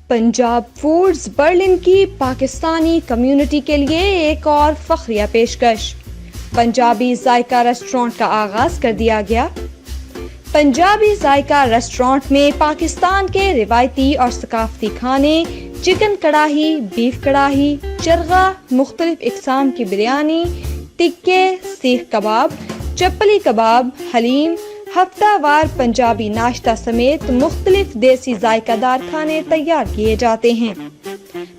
Punjab foods Berlin کی Pakistani community کے لیے ایک اور فخریہ پیشکش۔ پنجابی ذائقہ ریسٹورانٹ کا آغاز کر دیا گیا۔ پنجابی ذائقہ ریسٹورانٹ میں پاکستان کے روایتی اور ثقافتی کھانے، چکن کڑاہی، بیف کڑاہی، چرغا، مختلف اقسام کی بریانی، ٹکے، سیخ کباب، چپلی کباب، حلیم، ہفتہ وار پنجابی ناشتہ سمیت مختلف دیسی ذائقہ دار کھانے تیار کیے جاتے ہیں۔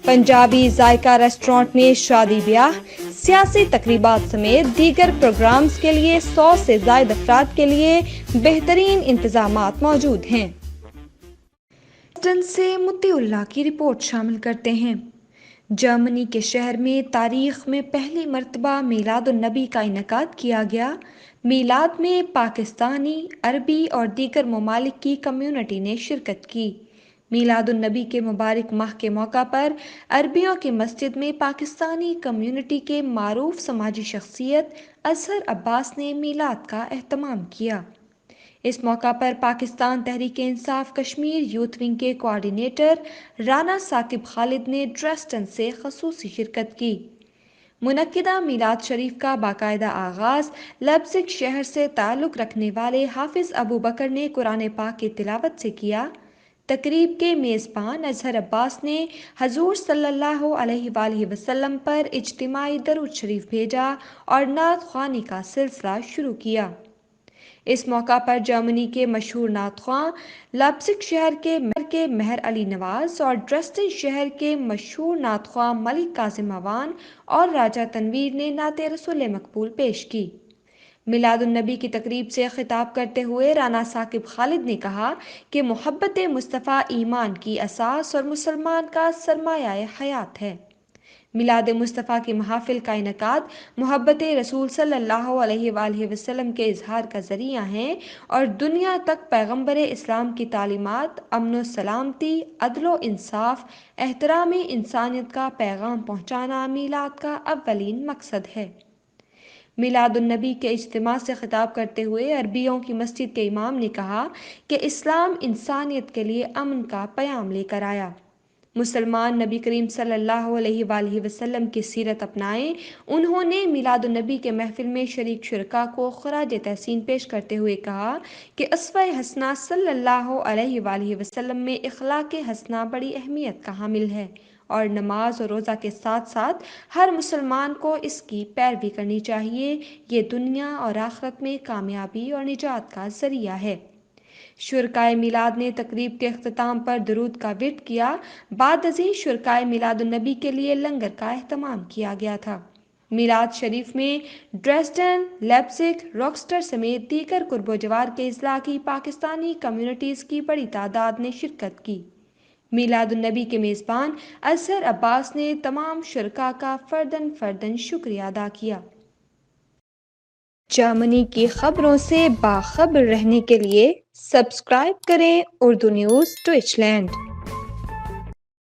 پنجابی ذائقہ ریسٹورانٹ میں شادی بیاہ، سیاسی تقریبات سمیت دیگر پروگرامز کے لیے 100 سے زائد افراد کے لیے بہترین انتظامات موجود ہیں۔ لندن سے مطیع اللہ کی رپورٹ شامل کرتے ہیں۔ جرمنی کے شہر میں تاریخ میں پہلی مرتبہ میلاد النبی کا انعقاد کیا گیا۔ میلاد میں پاکستانی، عربی اور دیگر ممالک کی کمیونٹی نے شرکت کی۔ میلاد النبی کے مبارک ماہ کے موقع پر عربیوں کی مسجد میں پاکستانی کمیونٹی کے معروف سماجی شخصیت اظہر عباس نے میلاد کا اہتمام کیا۔ اس موقع پر پاکستان تحریک انصاف کشمیر یوتھ ونگ کے کوآرڈینیٹر رانا ثاقب خالد نے ڈریسڈن سے خصوصی شرکت کی۔ منعقدہ میلاد شریف کا باقاعدہ آغاز لائپزگ شہر سے تعلق رکھنے والے حافظ ابو بکر نے قرآن پاک کی تلاوت سے کیا۔ تقریب کے میزبان اظہر عباس نے حضور صلی اللہ علیہ وآلہ وسلم پر اجتماعی درود شریف بھیجا اور نعت خوانی کا سلسلہ شروع کیا۔ اس موقع پر جرمنی کے مشہور نعت خواں، لائپزگ شہر کے مہر علی نواز اور ڈریسڈن شہر کے مشہور نعت خواں ملک کاظم اعوان اور راجہ تنویر نے نعت رسول مقبول پیش کی۔ میلاد النبی کی تقریب سے خطاب کرتے ہوئے رانا ثاقب خالد نے کہا کہ محبت مصطفیٰ ایمان کی اساس اور مسلمان کا سرمایہ حیات ہے۔ میلاد مصطفیٰ کی محافل کا انعقاد محبت رسول صلی اللہ علیہ وآلہ وسلم کے اظہار کا ذریعہ ہے اور دنیا تک پیغمبر اسلام کی تعلیمات، امن و سلامتی، عدل و انصاف، احترام انسانیت کا پیغام پہنچانا میلاد کا اولین مقصد ہے۔ میلاد النبی کے اجتماع سے خطاب کرتے ہوئے عربیوں کی مسجد کے امام نے کہا کہ اسلام انسانیت کے لیے امن کا پیام لے کر آیا۔ مسلمان نبی کریم صلی اللہ علیہ وآلہ وسلم کی سیرت اپنائیں۔ انہوں نے میلاد النبی کے محفل میں شریک شرکاء کو خراج تحسین پیش کرتے ہوئے کہا کہ اسوہ حسنہ صلی اللہ علیہ وآلہ وسلم میں اخلاق حسنہ بڑی اہمیت کا حامل ہے اور نماز اور روزہ کے ساتھ ساتھ ہر مسلمان کو اس کی پیروی کرنی چاہیے۔ یہ دنیا اور آخرت میں کامیابی اور نجات کا ذریعہ ہے۔ شرکائے میلاد نے تقریب کے اختتام پر درود کا ورد کیا۔ بعد ازیں شرکائے میلاد النبی کے لیے لنگر کا اہتمام کیا گیا تھا۔ میلاد شریف میں ڈریسڈن، لائپزگ، روکسٹر سمیت دیگر قرب و جوار کے اضلاع کی پاکستانی کمیونٹیز کی بڑی تعداد نے شرکت کی۔ میلاد النبی کے میزبان اظہر عباس نے تمام شرکاء کا فرداً شکریہ ادا کیا۔ جرمنی کی خبروں سے باخبر رہنے کے لیے سبسکرائب کریں اردو نیوز ڈویچ لینڈ۔